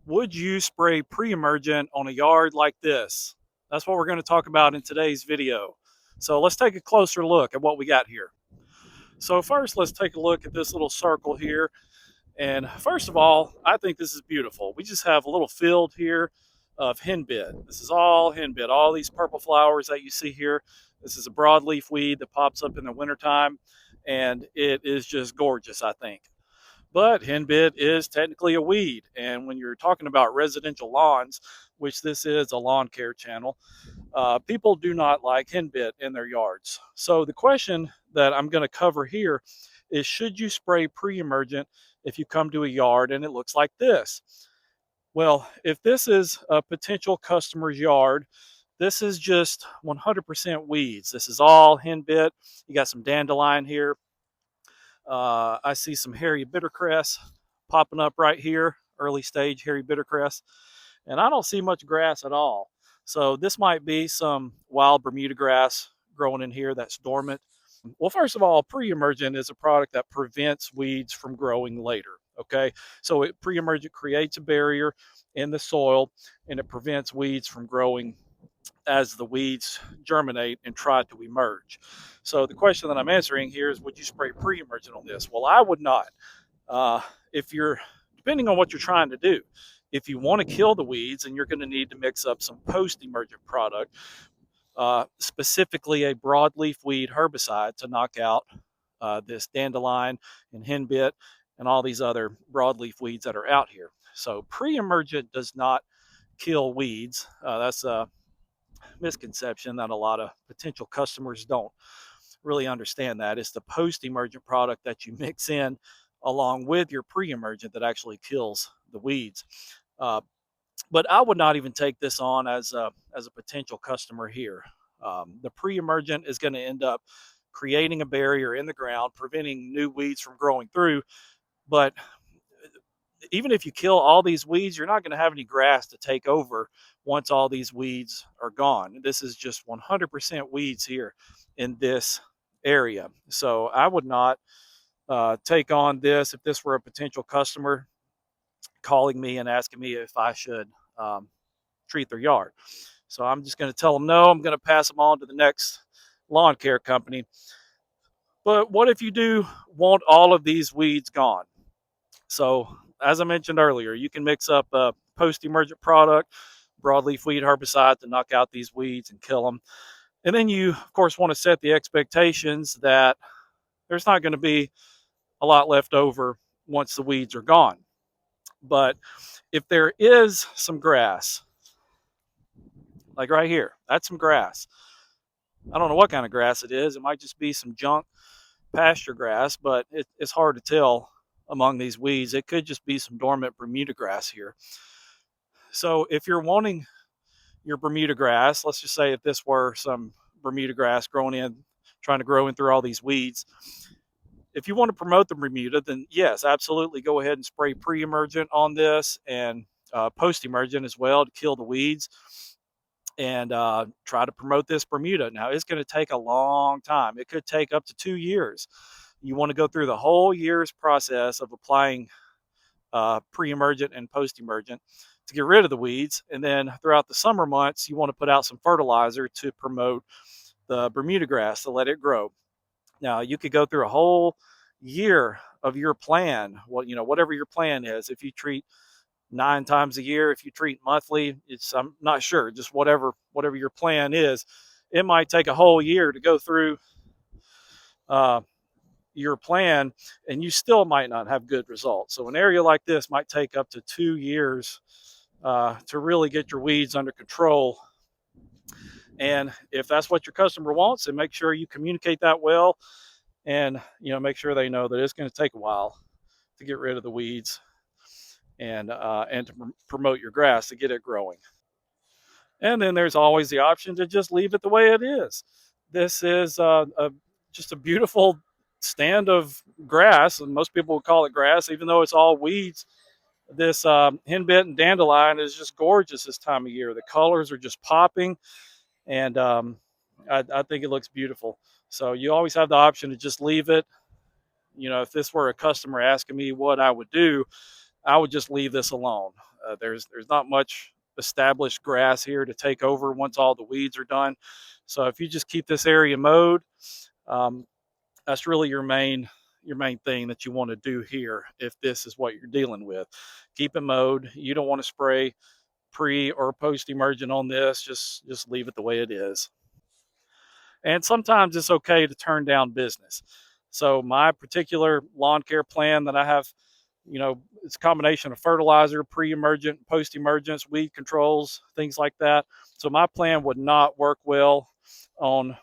Would you spray pre-emergent on a yard like this? That's what we're going to talk about in today's video. So let's take a closer look at what we got here. So first, let's take a look at this little circle here. And first of all, I think this is beautiful. We just have a little field here of henbit. This is all henbit, all these purple flowers that you see here. This is a broadleaf weed that pops up in the wintertime, and it is just gorgeous, I think. But henbit is technically a weed. And when you're talking about residential lawns, which this is a lawn care channel, people do not like henbit in their yards. So the question that I'm going to cover here is, should you spray pre-emergent if you come to a yard and it looks like this? Well, if this is a potential customer's yard, this is just 100% weeds. This is all henbit. You got some dandelion here. I see some hairy bittercress popping up right here, early stage hairy bittercress. And I don't see much grass at all. So this might be some wild Bermuda grass growing in here that's dormant. Well, first of all, pre-emergent is a product that prevents weeds from growing later. Okay, so pre-emergent creates a barrier in the soil and it prevents weeds from growing as the weeds germinate and try to emerge. So the question that I'm answering here is, would you spray pre-emergent on this? Well, I would not. If you're, depending on what you're trying to do, if you want to kill the weeds, and you're going to need to mix up some post-emergent product, specifically a broadleaf weed herbicide to knock out this dandelion and henbit and all these other broadleaf weeds that are out here. So pre-emergent does not kill weeds. That's a misconception that a lot of potential customers don't really understand. That it's the post-emergent product that you mix in along with your pre-emergent that actually kills the weeds. Uh, but I would not even take this on as a potential customer here. The pre-emergent is going to end up creating a barrier in the ground, preventing new weeds from growing through. But even if you kill all these weeds, you're not going to have any grass to take over once all these weeds are gone. This is just 100% weeds here in this area. So I would not take on this if this were a potential customer calling me and asking me if I should treat their yard. So I'm just going to tell them no. I'm going to pass them on to the next lawn care company. But what if you do want all of these weeds gone? So as I mentioned earlier, you can mix up a post-emergent product, broadleaf weed herbicide to knock out these weeds and kill them. And then you, of course, want to set the expectations that there's not going to be a lot left over once the weeds are gone. But if there is some grass, like right here, that's some grass. I don't know what kind of grass it is. It might just be some junk pasture grass, but it's hard to tell among these weeds. It could just be some dormant Bermuda grass here. So if you're wanting your Bermuda grass, let's just say if this were some Bermuda grass growing in, trying to grow in through all these weeds, if you want to promote the Bermuda, then yes, absolutely go ahead and spray pre-emergent on this and post-emergent as well to kill the weeds and try to promote this Bermuda. Now, it's going to take a long time. It could take up to 2 years. You want to go through the whole year's process of applying pre-emergent and post-emergent to get rid of the weeds. And then throughout the summer months, you want to put out some fertilizer to promote the Bermuda grass to let it grow. Now, you could go through a whole year of your plan, whatever your plan is. If you treat 9 times a year, if you treat monthly, I'm not sure, just whatever your plan is. It might take a whole year to go through your plan, and you still might not have good results. So an area like this might take up to 2 years to really get your weeds under control. And if that's what your customer wants, then make sure you communicate that well, and make sure they know that it's going to take a while to get rid of the weeds and to promote your grass to get it growing. And then there's always the option to just leave it the way it is. This is just a beautiful stand of grass, and most people would call it grass, even though it's all weeds. This henbit and dandelion is just gorgeous this time of year. The colors are just popping, and I think it looks beautiful. So you always have the option to just leave it. If this were a customer asking me what I would do, I would just leave this alone. There's not much established grass here to take over once all the weeds are done. So if you just keep this area mowed, um, that's really your main thing that you want to do here. If this is what you're dealing with, keep it mowed. You don't want to spray pre or post emergent on this. Just leave it the way it is. And sometimes it's okay to turn down business. So my particular lawn care plan that I have, it's a combination of fertilizer, pre-emergent, post-emergence, weed controls, things like that. So my plan would not work well on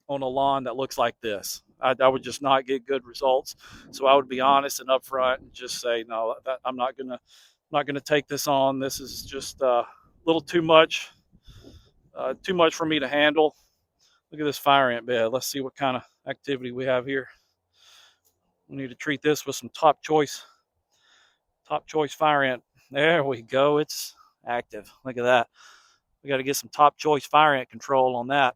a lawn that looks like this. I would just not get good results. So I would be honest and upfront and just say, no, I'm not gonna take this on. This is just a little too much for me to handle. Look at this fire ant bed. Let's see what kind of activity we have here. We need to treat this with some top choice fire ant. There we go. It's active. Look at that. We got to get some top choice fire ant control on that.